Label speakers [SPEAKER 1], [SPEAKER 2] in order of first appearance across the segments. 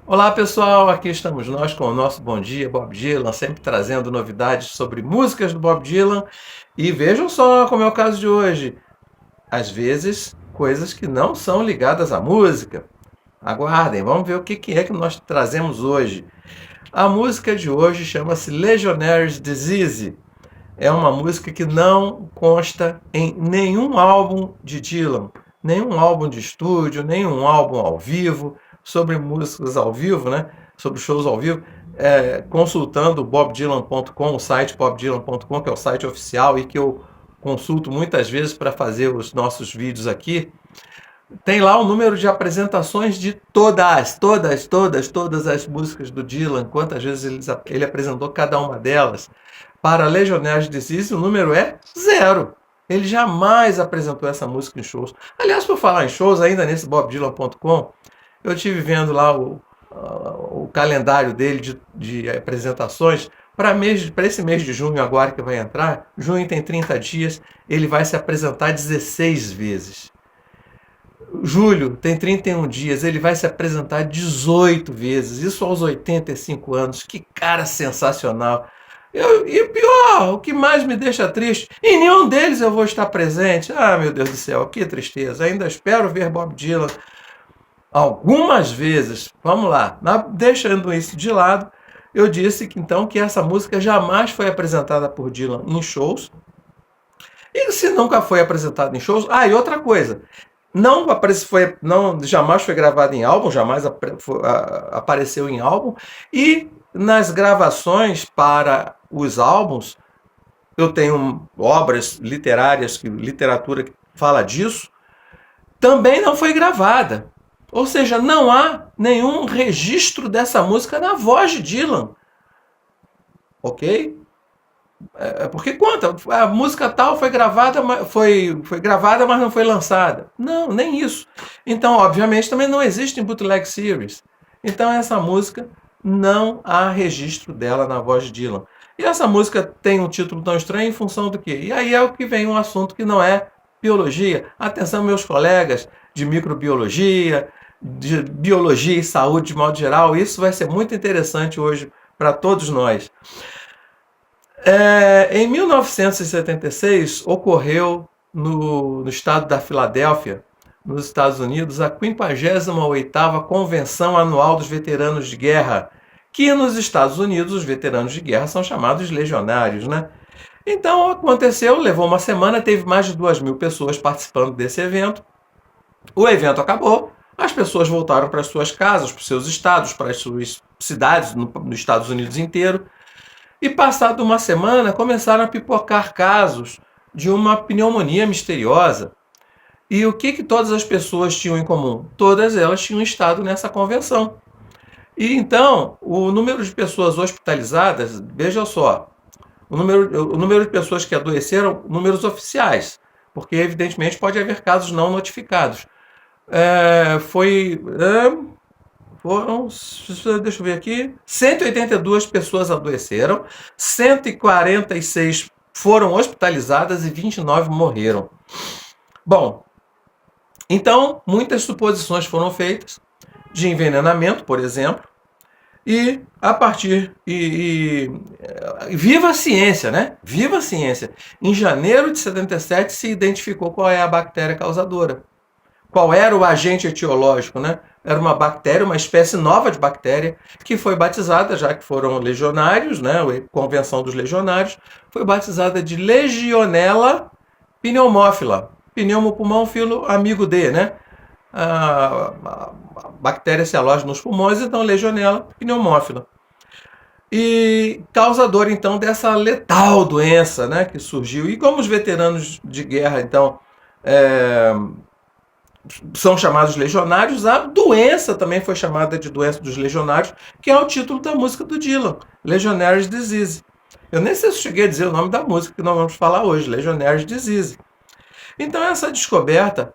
[SPEAKER 1] Olá pessoal, aqui estamos nós com o nosso Bom Dia Bob Dylan, sempre trazendo novidades sobre músicas do Bob Dylan. E vejam só como é o caso de hoje, às vezes coisas que não são ligadas à música. Aguardem, vamos ver o que é que nós trazemos hoje. A música de hoje chama-se Legionnaire's Disease. É uma música que não consta em nenhum álbum de Dylan, nenhum álbum de estúdio, nenhum álbum ao vivo, sobre músicas ao vivo, né? Sobre shows ao vivo, consultando o bobdylan.com, o site bobdylan.com, que é o site oficial e que eu consulto muitas vezes para fazer os nossos vídeos aqui. Tem lá o número de apresentações de todas as músicas do Dylan, quantas vezes ele apresentou cada uma delas. Para Legionnaires Disease, o número é zero. Ele jamais apresentou essa música em shows. Aliás, por falar em shows, ainda nesse bobdylan.com, eu estive vendo lá o calendário dele de apresentações para esse mês de junho agora que vai entrar. Junho tem 30 dias, ele vai se apresentar 16 vezes. Julho tem 31 dias, ele vai se apresentar 18 vezes, isso aos 85 anos. Que cara sensacional! E pior, o que mais me deixa triste, em nenhum deles eu vou estar presente. Ah, meu Deus do céu, que tristeza. Ainda espero ver Bob Dylan algumas vezes. Vamos lá, deixando isso de lado, eu disse que então que essa música jamais foi apresentada por Dylan em shows. E se nunca foi apresentada em shows, e outra coisa, jamais foi gravado em álbum, jamais apareceu em álbum, e nas gravações para os álbuns, eu tenho obras literárias, literatura que fala disso, também não foi gravada. Ou seja, não há nenhum registro dessa música na voz de Dylan. Ok? Porque conta, a música tal foi gravada, mas não foi lançada. Não, nem isso. Então, obviamente, também não existe em bootleg series. Então, essa música não há registro dela na voz de Dylan. E essa música tem um título tão estranho em função do quê? E aí é o que vem um assunto que não é biologia. Atenção, meus colegas de microbiologia, de biologia e saúde de modo geral, isso vai ser muito interessante hoje para todos nós. Em 1976, ocorreu no estado da Filadélfia, nos Estados Unidos, a 58ª Convenção Anual dos Veteranos de Guerra, que nos Estados Unidos os veteranos de guerra são chamados legionários, né? Então aconteceu, levou uma semana, teve mais de 2.000 pessoas participando desse evento. O evento acabou, as pessoas voltaram para as suas casas, para os seus estados, para as suas cidades, nos Estados Unidos inteiro. E passado uma semana, começaram a pipocar casos de uma pneumonia misteriosa. E o que todas as pessoas tinham em comum? Todas elas tinham estado nessa convenção. E então, o número de pessoas hospitalizadas, veja só, o número de pessoas que adoeceram, números oficiais, porque evidentemente pode haver casos não notificados. Foram, deixa eu ver aqui, 182 pessoas adoeceram, 146 foram hospitalizadas e 29 morreram. Bom, então muitas suposições foram feitas de envenenamento, por exemplo, e a partir viva a ciência, né? Viva a ciência. Em janeiro de 77 se identificou qual é a bactéria causadora. Qual era o agente etiológico, né? Era uma bactéria, uma espécie nova de bactéria, que foi batizada, já que foram legionários, né? A Convenção dos Legionários, foi batizada de Legionella pneumófila. Pneumopulmão, filo amigo de, né? A bactéria se aloja nos pulmões, então Legionella pneumófila. E causador, então, dessa letal doença, né? Que surgiu. E como os veteranos de guerra, então, são chamados legionários, a doença também foi chamada de doença dos legionários, que é o título da música do Dylan, Legionnaire's Disease. Eu nem sei se cheguei a dizer o nome da música que nós vamos falar hoje, Legionnaire's Disease. Então essa descoberta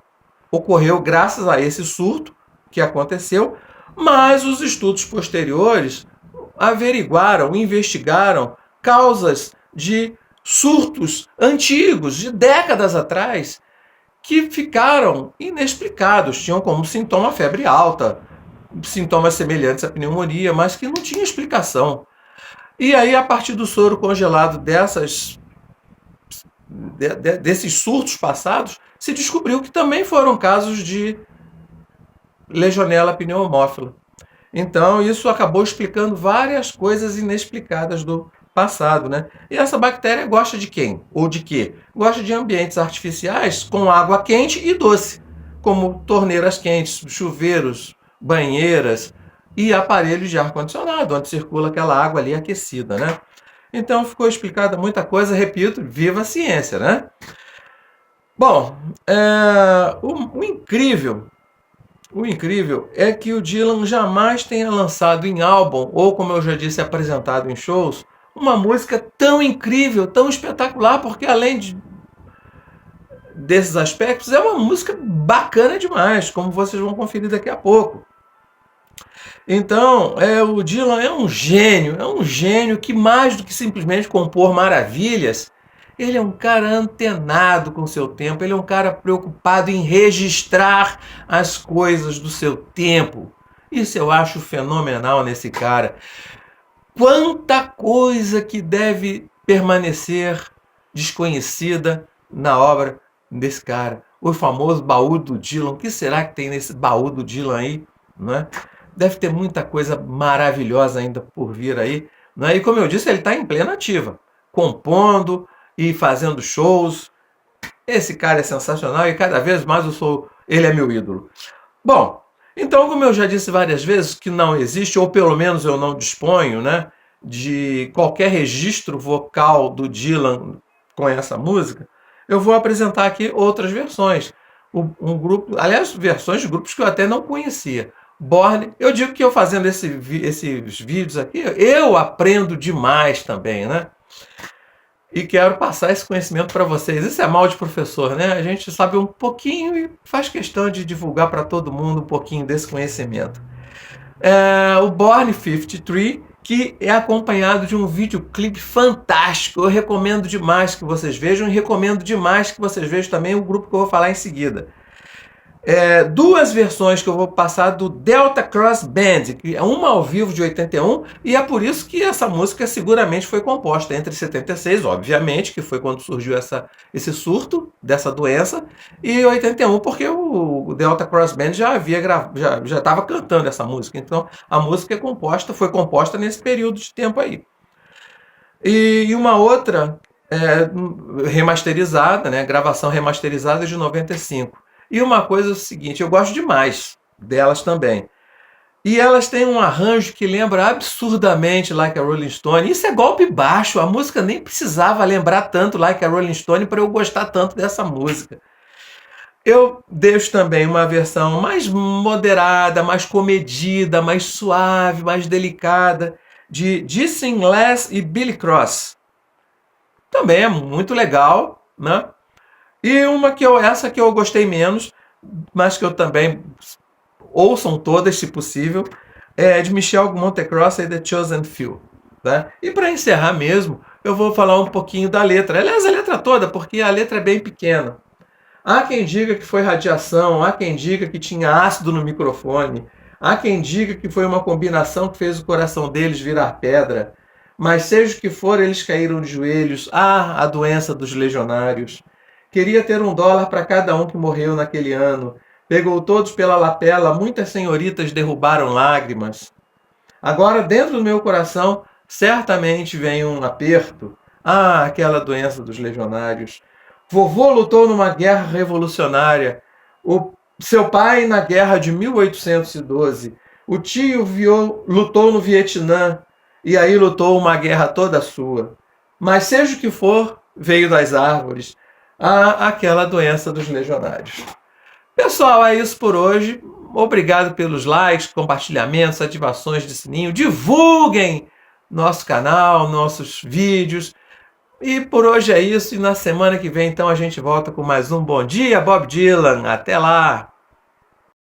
[SPEAKER 1] ocorreu graças a esse surto que aconteceu, mas os estudos posteriores averiguaram, investigaram causas de surtos antigos, de décadas atrás, que ficaram inexplicados. Tinham como sintoma febre alta, sintomas semelhantes à pneumonia, mas que não tinha explicação. E aí, a partir do soro congelado desses surtos passados, se descobriu que também foram casos de Legionella pneumófila. Então, isso acabou explicando várias coisas inexplicadas do passado, né? E essa bactéria gosta de quem? Ou de quê? Gosta de ambientes artificiais com água quente e doce, como torneiras quentes, chuveiros, banheiras e aparelhos de ar-condicionado, onde circula aquela água ali aquecida, né? Então, ficou explicada muita coisa, repito, viva a ciência, né? Bom, o incrível é que o Dylan jamais tenha lançado em álbum, ou como eu já disse, apresentado em shows, uma música tão incrível, tão espetacular, porque desses aspectos, é uma música bacana demais, como vocês vão conferir daqui a pouco. Então, o Dylan é um gênio que mais do que simplesmente compor maravilhas, ele é um cara antenado com o seu tempo, ele é um cara preocupado em registrar as coisas do seu tempo. Isso eu acho fenomenal nesse cara. Quanta coisa que deve permanecer desconhecida na obra desse cara. O famoso baú do Dylan. O que será que tem nesse baú do Dylan aí? Não é? Deve ter muita coisa maravilhosa ainda por vir aí. Não é? E como eu disse, ele está em plena ativa, compondo e fazendo shows. Esse cara é sensacional e cada vez mais ele é meu ídolo. Bom, então, como eu já disse várias vezes, que não existe, ou pelo menos eu não disponho, né, de qualquer registro vocal do Dylan com essa música, eu vou apresentar aqui outras versões. Um grupo, aliás, versões de grupos que eu até não conhecia. Borne, eu digo que eu fazendo esses vídeos aqui, eu aprendo demais também, né? E quero passar esse conhecimento para vocês. Isso é mal de professor, né? A gente sabe um pouquinho e faz questão de divulgar para todo mundo um pouquinho desse conhecimento. O Born 53, que é acompanhado de um videoclipe fantástico. Eu recomendo demais que vocês vejam e recomendo demais que vocês vejam também o grupo que eu vou falar em seguida. Duas versões que eu vou passar do Delta Cross Band, que é uma ao vivo de 81, e é por isso que essa música seguramente foi composta entre 76, obviamente, que foi quando surgiu esse surto dessa doença, e 81, porque o Delta Cross Band já estava cantando essa música. Então a música foi composta nesse período de tempo aí. E uma outra remasterizada, né, gravação remasterizada de 95. E uma coisa é o seguinte, eu gosto demais delas também. E elas têm um arranjo que lembra absurdamente Like a Rolling Stone. Isso é golpe baixo, a música nem precisava lembrar tanto Like a Rolling Stone para eu gostar tanto dessa música. Eu deixo também uma versão mais moderada, mais comedida, mais suave, mais delicada, de Dizzy Gillespie e Billy Cross. Também é muito legal, né? E essa que eu gostei menos, mas que eu também ouçam todas, se possível, é de Michel Montecross e The Chosen Few. Tá? E para encerrar mesmo, eu vou falar um pouquinho da letra. Aliás, a letra toda, porque a letra é bem pequena. Há quem diga que foi radiação, há quem diga que tinha ácido no microfone, há quem diga que foi uma combinação que fez o coração deles virar pedra. Mas seja o que for, eles caíram de joelhos. A doença dos legionários. Queria ter $1 para cada um que morreu naquele ano. Pegou todos pela lapela, muitas senhoritas derrubaram lágrimas. Agora, dentro do meu coração, certamente vem um aperto. Aquela doença dos legionários. Vovô lutou numa guerra revolucionária. O seu pai na guerra de 1812. O tio lutou no Vietnã. E aí lutou uma guerra toda sua. Mas seja o que for, veio das árvores. Aquela doença dos legionários. Pessoal, é isso por hoje. Obrigado pelos likes, compartilhamentos, ativações de sininho. Divulguem nosso canal, nossos vídeos. E por hoje é isso. E na semana que vem, então, a gente volta com mais um Bom Dia, Bob Dylan. Até lá!